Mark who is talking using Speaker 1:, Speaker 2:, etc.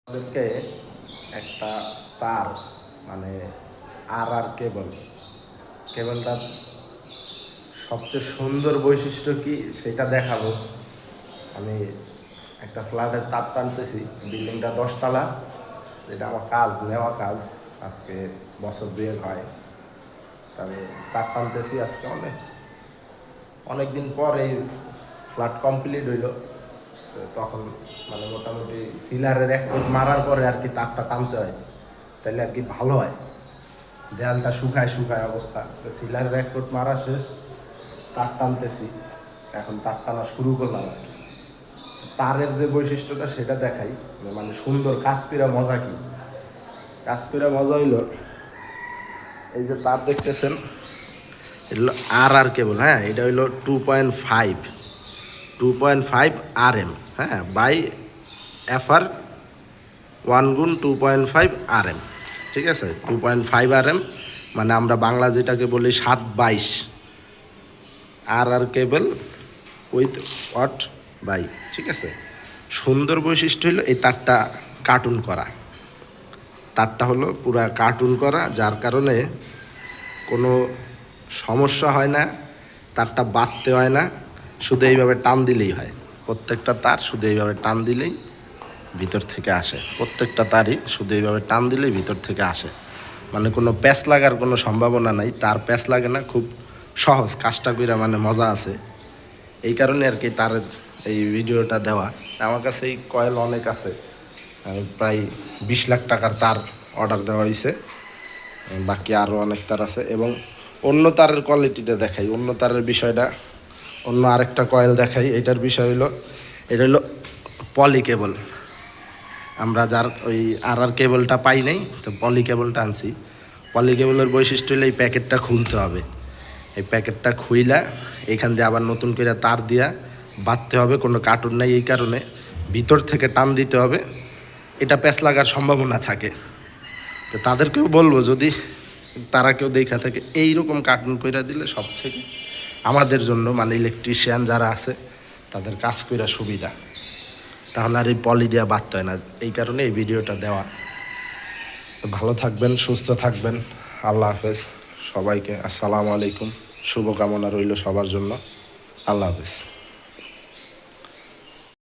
Speaker 1: আমাদেরকে একটা তার মানে আর কেবলটার সবচেয়ে সুন্দর বৈশিষ্ট্য কি সেটা দেখাবো। আমি একটা ফ্ল্যাটের তার টানতেছি, বিল্ডিংটা 10 তলা, এটা আমার নেওয়া কাজ। আজকে বছর দুয়েক হয়, তবে তার টানতেছি আজকে অনেক দিন পর এই ফ্ল্যাট কমপ্লিট হইল। তখন মানে মোটামুটি সিলারের এক কোট মারার পরে আর কি তারটা টানতে হয়, তাহলে আর কি ভালো হয়। দেয়ালটা শুকায় অবস্থা, তো সিলারের এক কোট মারা শেষ, তার টানতেছি। এখন তার টানা শুরু করলাম আর কি। তারের যে বৈশিষ্ট্যটা সেটা দেখাই, মানে সুন্দর কাজ পেরা মজা কি। কাজ পেরা মজা হইলো, এই যে তার দেখতেছেন, এটা হলো আর কেবল। হ্যাঁ, এটা হইলো 2.5 RM, হ্যাঁ, বাই FR 1x2.5 RM। ঠিক আছে, 2.5 RM মানে আমরা বাংলা যেটাকে বলি 7/22 কেবল উইথ ওয়াট বাই। ঠিক আছে, সুন্দর বৈশিষ্ট্য হলো এই তারটা কার্টুন করা। তারটা হলো পুরা কার্টুন করা, যার কারণে কোনো সমস্যা হয় না, তারটা বাঁধতে হয় না, শুধু এইভাবে টান দিলেই হয়। প্রত্যেকটা তার শুধু এইভাবে টান দিলেই ভিতর থেকে আসে, প্রত্যেকটা তারই শুধু এইভাবে টান দিলেই ভিতর থেকে আসে। মানে কোনো প্যাচ লাগার কোনো সম্ভাবনা নাই, তার প্যাচ লাগে না, খুব সহজ কাজটা কইরা, মানে মজা আছে। এই কারণে আর কি তার এই ভিডিওটা দেওয়া। আমার কাছে এই কয়েল অনেক আছে, প্রায় 20 লাখ টাকার তার অর্ডার দেওয়া হয়েছে, বাকি আরও অনেক তার আছে। এবং অন্য তারের কোয়ালিটিটা দেখাই, অন্য তারের বিষয়টা, অন্য আরেকটা কয়েল দেখাই। এটার বিষয় হলো, এটা হলো পলি কেবল। আমরা যার ওই আর কেবলটা পাই নাই, তো পলি কেবলটা আনছি। পলি কেবলের বৈশিষ্ট্য হলো এই প্যাকেটটা খুলতে হবে। এই প্যাকেটটা খুইলা এইখান দিয়ে আবার নতুন করে তার দিয়া বাঁধতে হবে, কোনো কার্টুন নাই, এই কারণে ভিতর থেকে টান দিতে হবে, এটা প্যাঁচ লাগার সম্ভাবনা থাকে। তো তাদেরকেও বলবো, যদি তারা কেউ দেখা থাকে এইরকম কার্টুন কইরা দিলে সবচেয়ে আমাদের জন্য, মানে ইলেকট্রিশিয়ান যারা আছে তাদের কাজ কইরা সুবিধা, তাহলে আর এই পলি দেওয়া বাঁধতে হয় না। এই কারণে এই ভিডিওটা দেওয়া। ভালো থাকবেন, সুস্থ থাকবেন, আল্লাহ হাফেজ সবাইকে। আসসালামু আলাইকুম, শুভকামনা রইল সবার জন্য। আল্লাহ হাফেজ।